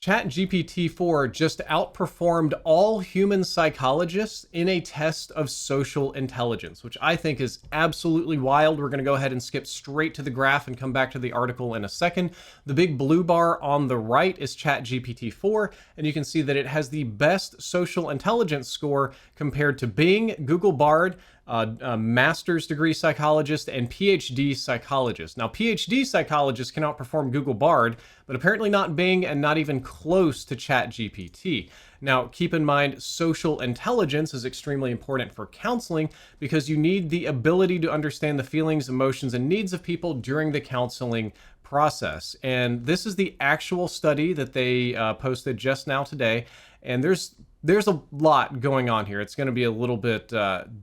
ChatGPT-4 just outperformed all human psychologists in a test of social intelligence, which I think is absolutely wild. We're going to go ahead and skip straight to the graph and come back to the article in a second. The big blue bar on the right is ChatGPT-4, and you can see that it has the best social intelligence score compared to Bing, Google Bard, a master's degree psychologist, and PhD psychologist. Now, PhD psychologists can outperform Google Bard, but apparently not Bing and not even close to ChatGPT. Now, keep in mind, social intelligence is extremely important for counseling because you need the ability to understand the feelings, emotions, and needs of people during the counseling process. And this is the actual study that they posted just now today. And there's a lot going on here. It's going to be a little bit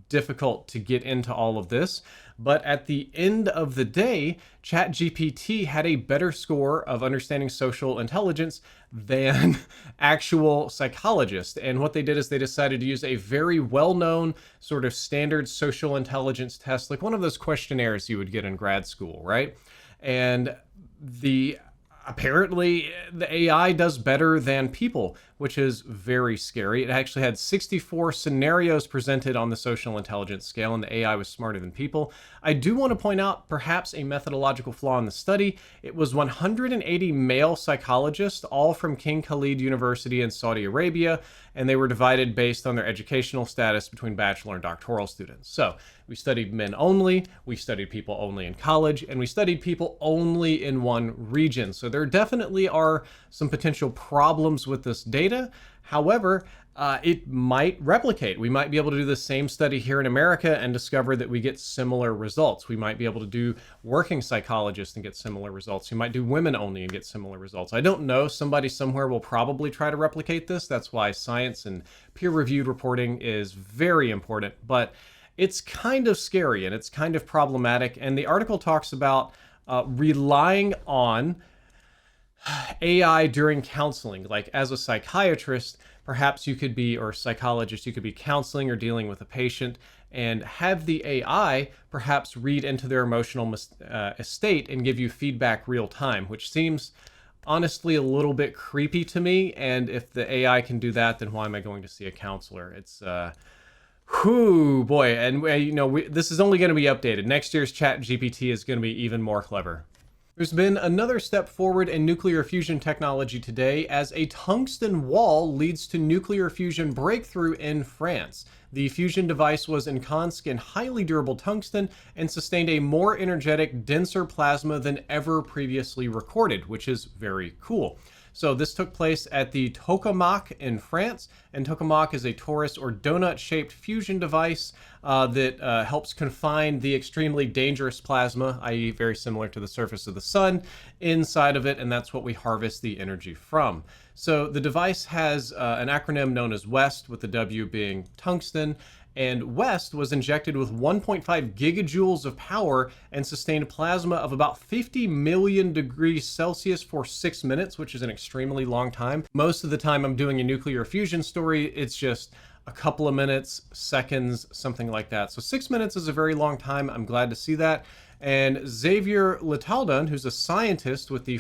difficult to get into all of this. But at the end of the day, ChatGPT had a better score of understanding social intelligence than actual psychologists. And what they did is they decided to use a very well-known sort of standard social intelligence test, like one of those questionnaires you would get in grad school, right? And apparently the AI does better than people, which is very scary. It actually had 64 scenarios presented on the social intelligence scale, and the AI was smarter than people. I do want to point out perhaps a methodological flaw in the study. It was 180 male psychologists, all from King Khalid University in Saudi Arabia, and they were divided based on their educational status between bachelor and doctoral students. So we studied men only, we studied people only in college, and we studied people only in one region. So there definitely are some potential problems with this data. However, it might replicate. We might be able to do the same study here in America and discover that we get similar results. We might be able to do working psychologists and get similar results. We might do women only and get similar results. I don't know. Somebody somewhere will probably try to replicate this. That's why science and peer-reviewed reporting is very important. But it's kind of scary and it's kind of problematic. And the article talks about relying on AI during counseling. Like as a psychiatrist, perhaps you could be, or psychologist, you could be counseling or dealing with a patient and have the AI perhaps read into their emotional state and give you feedback real time, which seems honestly a little bit creepy to me. And if the AI can do that, then why am I going to see a counselor? It's whoo boy. And this is only going to be updated. Next year's ChatGPT is going to be even more clever. There's been another step forward in nuclear fusion technology today as a tungsten wall leads to nuclear fusion breakthrough in France. The fusion device was ensconced in highly durable tungsten and sustained a more energetic, denser plasma than ever previously recorded, which is very cool. So this took place at the tokamak in France, and tokamak is a torus or donut-shaped fusion device that helps confine the extremely dangerous plasma, i.e. very similar to the surface of the sun, inside of it, and that's what we harvest the energy from. So the device has an acronym known as WEST, with the W being tungsten, and WEST was injected with 1.5 gigajoules of power and sustained plasma of about 50 million degrees Celsius for 6 minutes, which is an extremely long time. Most of the time I'm doing a nuclear fusion story, it's just a couple of minutes, seconds, something like that. So 6 minutes is a very long time. I'm glad to see that. And Xavier Letaldon, who's a scientist with the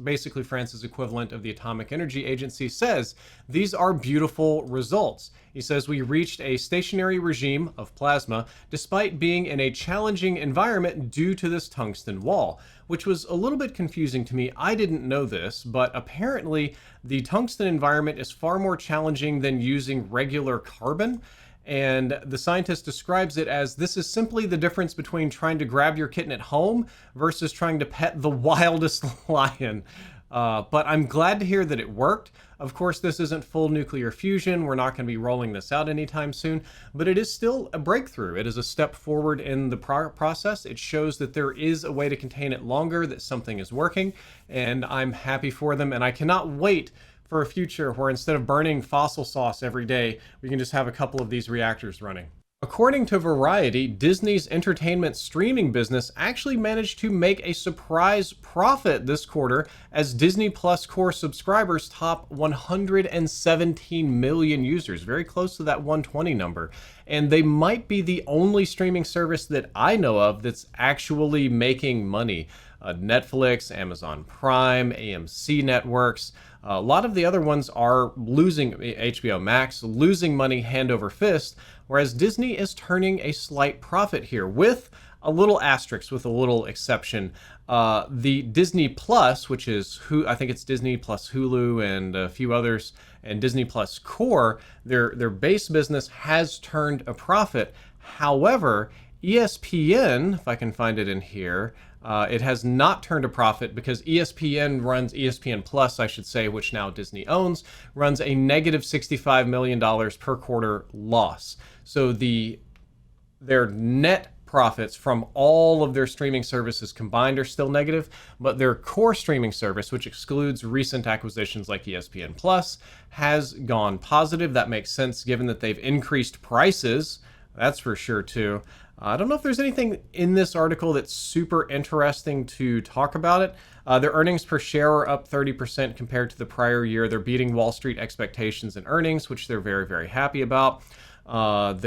basically France's equivalent of the Atomic Energy Agency, says, these are beautiful results. He says, we reached a stationary regime of plasma despite being in a challenging environment due to this tungsten wall, which was a little bit confusing to me. I didn't know this, but apparently the tungsten environment is far more challenging than using regular carbon. And the scientist describes it as, this is simply the difference between trying to grab your kitten at home versus trying to pet the wildest lion. But I'm glad to hear that it worked. Of course, this isn't full nuclear fusion. We're not going to be rolling this out anytime soon, but it is still a breakthrough. It is a step forward in the process. It shows that there is a way to contain it longer, that something is working, and I'm happy for them. And I cannot wait for a future where instead of burning fossil sauce every day, we can just have a couple of these reactors running. According to Variety, Disney's entertainment streaming business actually managed to make a surprise profit this quarter as Disney Plus core subscribers top 117 million users, very close to that 120 number. And they might be the only streaming service that I know of that's actually making money. Netflix, Amazon Prime, AMC networks, A lot of the other ones are losing, HBO Max, losing money hand over fist, whereas Disney is turning a slight profit here with a little asterisk, with a little exception. The Disney Plus, which is I think it's Disney plus Hulu and a few others, and Disney Plus Core, their base business has turned a profit. However, ESPN, if I can find it in here, it has not turned a profit because ESPN Plus, I should say, which now Disney owns, runs a negative $65 million per quarter loss. So their net profits from all of their streaming services combined are still negative, but their core streaming service, which excludes recent acquisitions like ESPN Plus, has gone positive. That makes sense given that they've increased prices. That's for sure too. I don't know if there's anything in this article that's super interesting to talk about it. Their earnings per share are up 30% compared to the prior year. They're beating Wall Street expectations and earnings, which they're very, very happy about. Here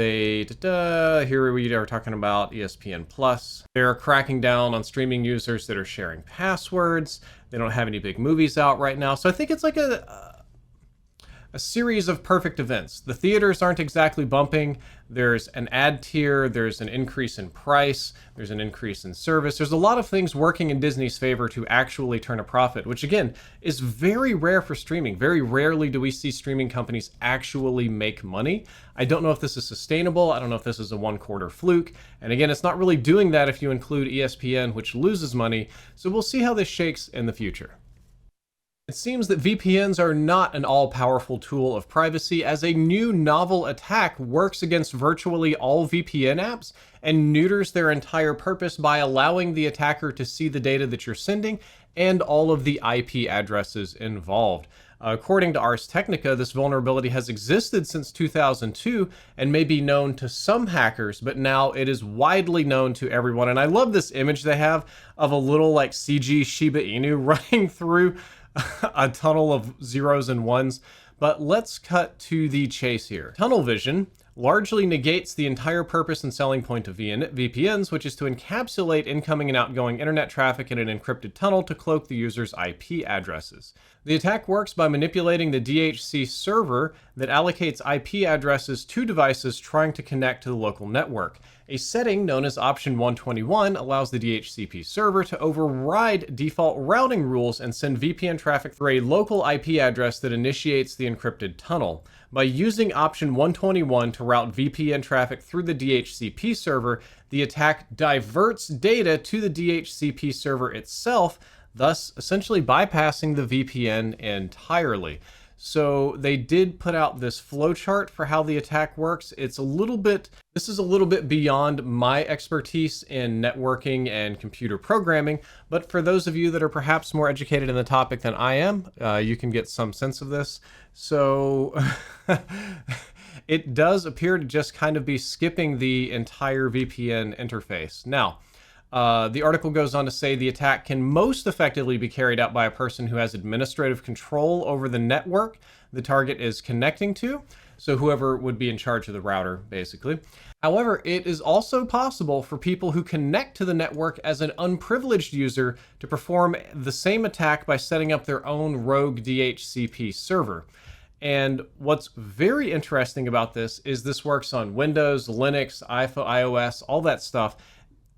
we are talking about ESPN Plus. They're cracking down on streaming users that are sharing passwords. They don't have any big movies out right now. So I think it's like a series of perfect events. The theaters aren't exactly bumping. There's an ad tier, there's an increase in price, there's an increase in service. There's a lot of things working in Disney's favor to actually turn a profit, which again is very rare for streaming. Very rarely do we see streaming companies actually make money. I don't know if this is sustainable. I don't know if this is a one-quarter fluke. And again, it's not really doing that if you include ESPN, which loses money. So we'll see how this shakes in the future. It seems that VPNs are not an all-powerful tool of privacy, as a new novel attack works against virtually all VPN apps and neuters their entire purpose by allowing the attacker to see the data that you're sending and all of the IP addresses involved. According to Ars Technica, this vulnerability has existed since 2002 and may be known to some hackers, but now it is widely known to everyone. And I love this image they have of a little like CG Shiba Inu running through a tunnel of zeros and ones. But let's cut to the chase here. Tunnel vision largely negates the entire purpose and selling point of VPNs, which is to encapsulate incoming and outgoing internet traffic in an encrypted tunnel to cloak the user's IP addresses. The attack works by manipulating the DHC server that allocates IP addresses to devices trying to connect to the local network. A setting known as option 121 allows the DHCP server to override default routing rules and send VPN traffic through a local IP address that initiates the encrypted tunnel. By using option 121 to route VPN traffic through the DHCP server, the attack diverts data to the DHCP server itself, thus essentially bypassing the VPN entirely. So they did put out this flowchart for how the attack works. This is a little bit beyond my expertise in networking and computer programming, but for those of you that are perhaps more educated in the topic than I am, you can get some sense of this. So it does appear to just kind of be skipping the entire VPN interface. Now, the article goes on to say the attack can most effectively be carried out by a person who has administrative control over the network the target is connecting to, so whoever would be in charge of the router, basically. However, it is also possible for people who connect to the network as an unprivileged user to perform the same attack by setting up their own rogue DHCP server. And what's very interesting about this is this works on Windows, Linux, iOS, all that stuff.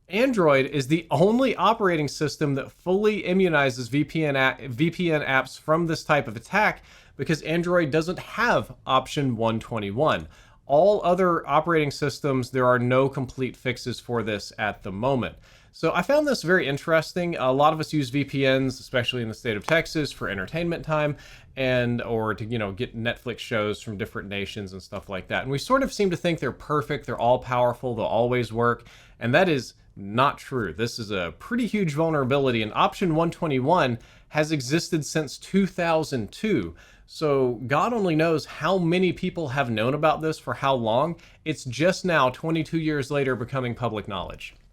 Android is the only operating system that fully immunizes VPN apps from this type of attack because Android doesn't have option 121. All other operating systems, there are no complete fixes for this at the moment. So I found this very interesting. A lot of us use VPNs, especially in the state of Texas, for entertainment time or to, get Netflix shows from different nations and stuff like that. And we sort of seem to think they're perfect, they're all powerful, they'll always work. And that is not true. This is a pretty huge vulnerability, and option 121 has existed since 2002. So God only knows how many people have known about this for how long. It's just now, 22 years later, becoming public knowledge.